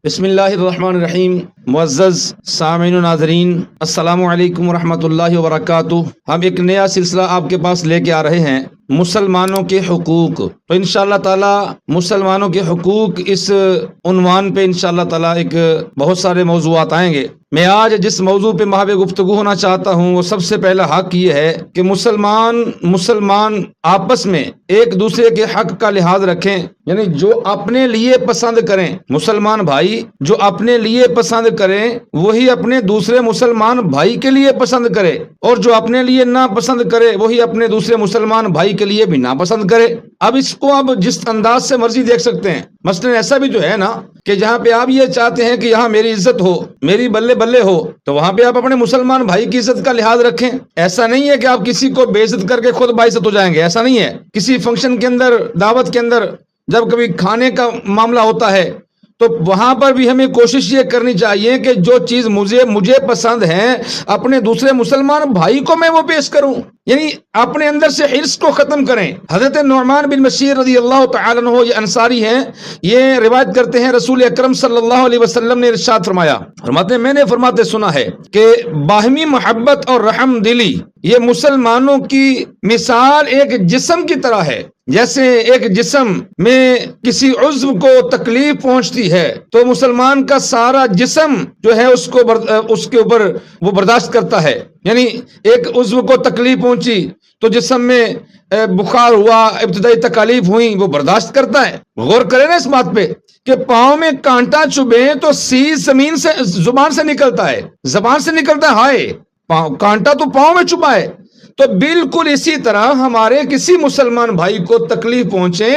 بسم اللہ الرحمن الرحیم۔ معزز سامعین و ناظرین، السلام علیکم ورحمۃ اللہ وبرکاتہ۔ ہم ایک نیا سلسلہ آپ کے پاس لے کے آ رہے ہیں، مسلمانوں کے حقوق۔ تو انشاءاللہ تعالی مسلمانوں کے حقوق اس عنوان پہ انشاءاللہ تعالی ایک بہت سارے موضوعات آئیں گے۔ میں آج جس موضوع پہ محو گفتگو ہونا چاہتا ہوں وہ سب سے پہلا حق یہ ہے کہ مسلمان آپس میں ایک دوسرے کے حق کا لحاظ رکھیں، یعنی جو اپنے لیے پسند کریں، مسلمان بھائی جو اپنے لیے پسند کریں وہی اپنے دوسرے مسلمان بھائی کے لیے پسند کرے، اور جو اپنے لیے نہ پسند کرے وہی اپنے دوسرے مسلمان بھائی کے لیے بھی ناپسند کرے۔ اب اس کو اب جس انداز سے مرضی دیکھ سکتے ہیں۔ مثلا ایسا بھی تو ہے نا کہ جہاں پہ آپ یہ چاہتے ہیں کہ یہاں میری عزت ہو، میری بلے بلے ہو، تو وہاں پہ آپ اپنے مسلمان بھائی کی عزت کا لحاظ رکھیں۔ ایسا نہیں ہے کہ آپ کسی کو بے عزت کر کے خود باعزت ہو جائیں گے، ایسا نہیں ہے۔ کسی فنکشن کے اندر، دعوت کے اندر جب کبھی کھانے کا معاملہ ہوتا ہے تو وہاں پر بھی ہمیں کوشش یہ کرنی چاہیے کہ جو چیز مجھے پسند ہے اپنے دوسرے مسلمان بھائی کو میں وہ پیش کروں، یعنی اپنے اندر سے حرص کو ختم کریں۔ حضرت نعمان بن بشیر رضی اللہ تعالی عنہ، یہ انصاری ہیں، یہ روایت کرتے ہیں رسول اکرم صلی اللہ علیہ وسلم نے ارشاد فرمایا، فرماتے ہیں میں نے فرماتے سنا ہے کہ باہمی محبت اور رحم دلی یہ مسلمانوں کی مثال ایک جسم کی طرح ہے۔ جیسے ایک جسم میں کسی عضو کو تکلیف پہنچتی ہے تو مسلمان کا سارا جسم جو ہے اس کے اوپر وہ برداشت کرتا ہے، یعنی ایک عضو کو تکلیف پہنچی تو جسم میں بخار ہوا، ابتدائی تکالیف ہوئی، وہ برداشت کرتا ہے۔ غور کریں نا اس بات پہ کہ پاؤں میں کانٹا چبھے تو سیز زبان سے نکلتا ہے، ہائے کانٹا تو پاؤں میں چبھا ہے۔ تو بالکل اسی طرح ہمارے کسی مسلمان بھائی کو تکلیف پہنچے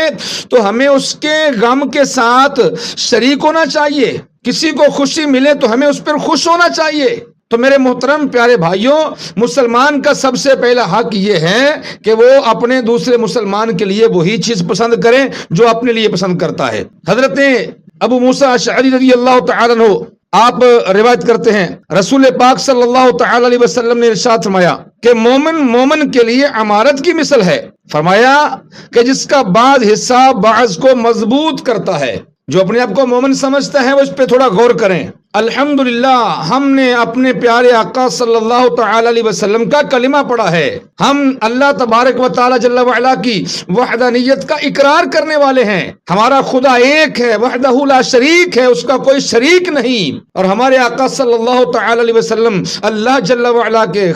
تو ہمیں اس کے غم کے ساتھ شریک ہونا چاہیے، کسی کو خوشی ملے تو ہمیں اس پر خوش ہونا چاہیے۔ تو میرے محترم پیارے بھائیوں، مسلمان کا سب سے پہلا حق یہ ہے کہ وہ اپنے دوسرے مسلمان کے لیے وہی چیز پسند کریں جو اپنے لیے پسند کرتا ہے۔ حضرت ابو موسیٰ اشعری رضی اللہ تعالی عنہ آپ روایت کرتے ہیں، رسول پاک صلی اللہ تعالی علیہ وسلم نے ارشاد فرمایا کہ مومن کے لیے امارت کی مثل ہے، فرمایا کہ جس کا بعض حصہ بعض کو مضبوط کرتا ہے۔ جو اپنے آپ کو مومن سمجھتا ہے وہ اس پہ تھوڑا غور کریں۔ الحمدللہ ہم نے اپنے پیارے آقا صلی اللہ تعالی علیہ وسلم کا کلمہ پڑھا ہے، ہم اللہ تبارک و تعالی جل وعلا کی وحدانیت کا اقرار کرنے والے ہیں۔ ہمارا خدا ایک ہے، وحدہ لا شریک ہے، اس کا کوئی شریک نہیں، اور ہمارے آقا صلی اللہ تعالی علیہ وسلم اللہ جل وعلا کے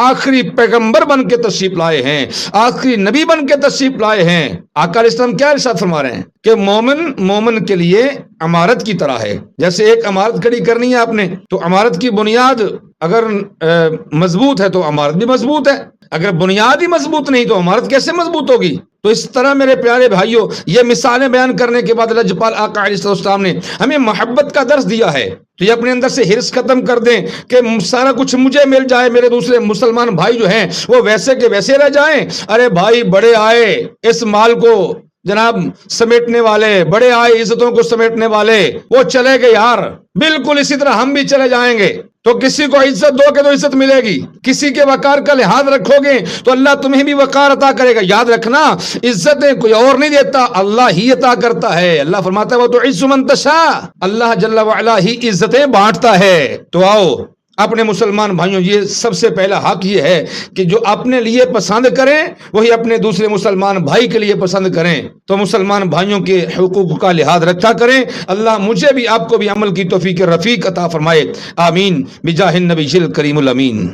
آخری پیغمبر بن کے تشریف لائے ہیں، آخری نبی بن کے تشریف لائے ہیں۔ آقا علیہ السلام کیا ارشاد فرما رہے ہیں کہ مومن کے لیے عمارت کی طرح ہے۔ جیسے ایک عمارت کھڑی کرنی ہے آپ نے تو عمارت کی بنیاد اگر مضبوط ہے تو عمارت بھی مضبوط ہے، اگر بنیاد ہی مضبوط نہیں تو عمارت کیسے مضبوط ہوگی؟ تو اس طرح میرے پیارے بھائیوں، یہ مثالیں بیان کرنے کے بعد لجپال آقا علیہ السلام نے ہمیں محبت کا درس دیا ہے۔ تو یہ اپنے اندر سے حرص ختم کر دیں کہ سارا کچھ مجھے مل جائے، میرے دوسرے مسلمان بھائی جو ہیں وہ ویسے کے ویسے رہ جائیں۔ ارے بھائی بڑے آئے اس مال کو جناب سمیٹنے والے، بڑے آئے عزتوں کو سمیٹنے والے، وہ چلے گئے یار، بالکل اسی طرح ہم بھی چلے جائیں گے۔ تو کسی کو عزت دو گے تو عزت ملے گی، کسی کے وقار کا لحاظ رکھو گے تو اللہ تمہیں بھی وقار عطا کرے گا۔ یاد رکھنا عزتیں کوئی اور نہیں دیتا، اللہ ہی عطا کرتا ہے۔ اللہ فرماتا ہے وہ تو عز من تشاء، اللہ جل وعلا ہی عزتیں بانٹتا ہے۔ تو آؤ اپنے مسلمان بھائیوں، یہ سب سے پہلا حق یہ ہے کہ جو اپنے لیے پسند کریں وہی اپنے دوسرے مسلمان بھائی کے لیے پسند کریں۔ تو مسلمان بھائیوں کے حقوق کا لحاظ رکھا کریں۔ اللہ مجھے بھی آپ کو بھی عمل کی توفیق رفیق عطا فرمائے، آمین بجاہ النبی الکریم الامین۔